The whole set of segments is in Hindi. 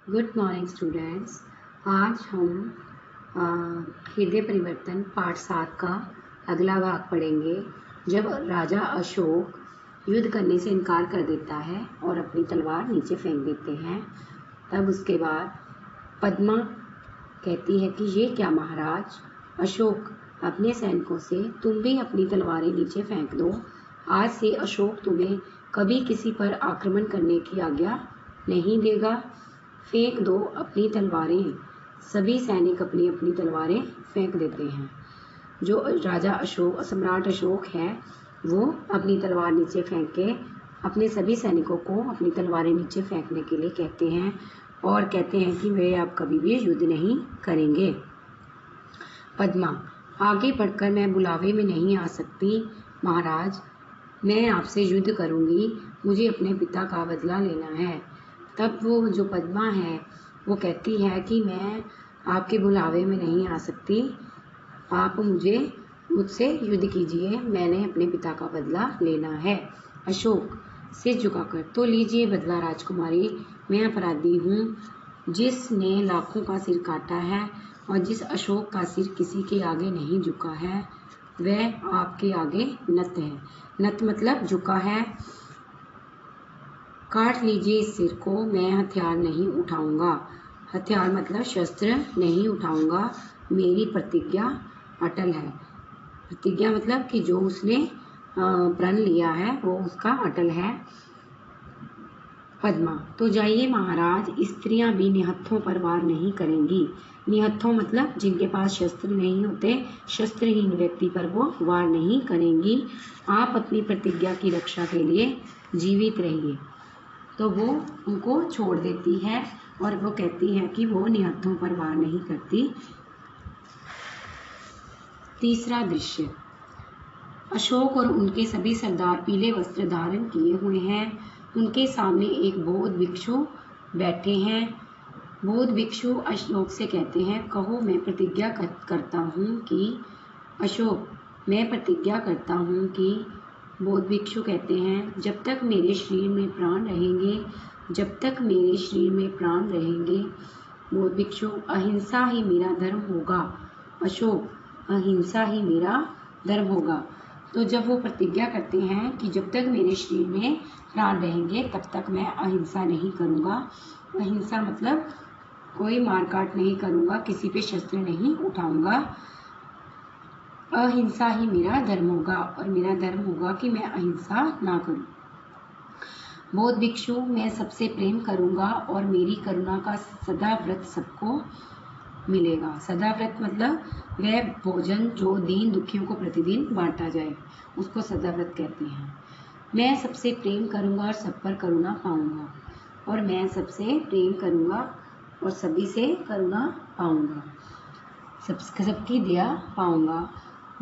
Good morning students. आज हम हृदय परिवर्तन पाठ 7 का अगला भाग पढ़ेंगे। जब राजा अशोक युद्ध करने से इनकार कर देता है और अपनी तलवार नीचे फेंक देते हैं, तब उसके बाद पद्मा कहती है कि ये क्या महाराज अशोक, अपने सैनिकों से तुम भी अपनी तलवारें नीचे फेंक दो। आज से अशोक तुम्हें कभी किसी पर आक्रमण करने की आज्ञा नहीं देगा। फेंक दो अपनी तलवारें। सभी सैनिक अपनी अपनी तलवारें फेंक देते हैं। जो राजा अशोक, सम्राट अशोक है, वो अपनी तलवार नीचे फेंक के अपने सभी सैनिकों को अपनी तलवारें नीचे फेंकने के लिए कहते हैं और कहते हैं कि वे अब कभी भी युद्ध नहीं करेंगे। पद्मा, आगे बढ़कर मैं बुलावे में नहीं आ सकती महाराज, मैं आपसे युद्ध करूंगी, मुझे अपने पिता का बदला लेना है। तब वो जो पद्मा है वो कहती है कि मैं आपके बुलावे में नहीं आ सकती, आप मुझसे युद्ध कीजिए, मैंने अपने पिता का बदला लेना है। अशोक सिर झुकाकर, तो लीजिए बदला राजकुमारी, मैं अपराधी हूँ जिसने लाखों का सिर काटा है और जिस अशोक का सिर किसी के आगे नहीं झुका है वह आपके आगे नत है। नत मतलब झुका है। काट लीजिए इस सिर को, मैं हथियार नहीं उठाऊंगा। हथियार मतलब शस्त्र नहीं उठाऊंगा, मेरी प्रतिज्ञा अटल है। प्रतिज्ञा मतलब कि जो उसने प्रण लिया है वो उसका अटल है। पद्मा, तो जाइए महाराज, स्त्रियां भी निहत्थों पर वार नहीं करेंगी। निहत्थों मतलब जिनके पास शस्त्र नहीं होते, शस्त्रहीन व्यक्ति पर वो वार नहीं करेंगी। आप अपनी प्रतिज्ञा की रक्षा के लिए जीवित रहिए। तो वो उनको छोड़ देती है और वो कहती है कि वो निहत्थों पर वार नहीं करती। तीसरा दृश्य, अशोक और उनके सभी सरदार पीले वस्त्र धारण किए हुए हैं। उनके सामने एक बौद्ध भिक्षु बैठे हैं। बौद्ध भिक्षु अशोक से कहते हैं, कहो मैं प्रतिज्ञा करता हूँ कि अशोक, मैं प्रतिज्ञा करता हूँ कि बौद्ध भिक्षु कहते हैं, जब तक मेरे शरीर में प्राण रहेंगे, जब तक मेरे शरीर में प्राण रहेंगे, बौद्ध भिक्षु, अहिंसा ही मेरा धर्म होगा। अशोक, अहिंसा ही मेरा धर्म होगा। तो जब वो प्रतिज्ञा करते हैं कि जब तक मेरे शरीर में प्राण रहेंगे तब तक मैं अहिंसा नहीं करूँगा। अहिंसा मतलब कोई मारकाट नहीं करूँगा, किसी पे शस्त्र नहीं उठाऊँगा। अहिंसा ही मेरा धर्म होगा और मेरा धर्म होगा कि मैं अहिंसा ना करूं। बौद्ध भिक्षु, मैं सबसे प्रेम करूंगा और मेरी करुणा का सदा व्रत सबको मिलेगा। सदा व्रत मतलब वह भोजन जो दीन दुखियों को प्रतिदिन बांटा जाए, उसको सदा व्रत कहते हैं। मैं सबसे प्रेम करूंगा और सब पर करुणा पाऊंगा, और मैं सबसे प्रेम करूंगा और सभी से करुणा पाऊंगा, सबकी दया पाऊंगा।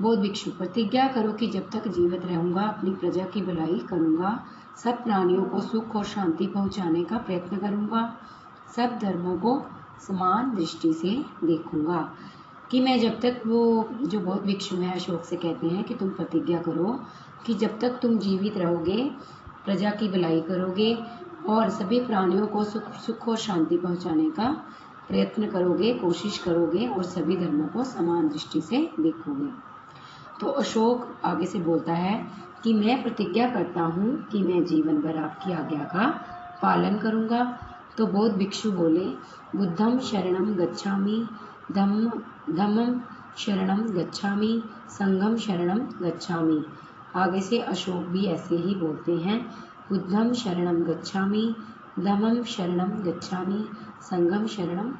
बौद्ध भिक्षु, प्रतिज्ञा करो कि जब तक जीवित रहूंगा अपनी प्रजा की भलाई करूंगा, सब प्राणियों को सुख और शांति पहुंचाने का प्रयत्न करूंगा, सब धर्मों को समान दृष्टि से देखूंगा। कि मैं जब तक, वो जो बौद्ध भिक्षु है अशोक से कहते हैं कि तुम प्रतिज्ञा करो कि जब तक तुम जीवित रहोगे प्रजा की भलाई करोगे और सभी प्राणियों को सुख और शांति पहुंचाने का प्रयत्न करोगे, कोशिश करोगे और सभी धर्मों को समान दृष्टि से देखोगे। तो अशोक आगे से बोलता है कि मैं प्रतिज्ञा करता हूँ कि मैं जीवन भर आपकी आज्ञा का पालन करूँगा। तो बौद्ध भिक्षु बोले, बुद्धम शरणम गच्छामि, धम्मम शरणम गच्छामि, संघम शरणम गच्छामि। आगे से अशोक भी ऐसे ही बोलते हैं, बुद्धम शरणम गच्छामि, धम्मम शरणम गच्छामि, संघम शरणम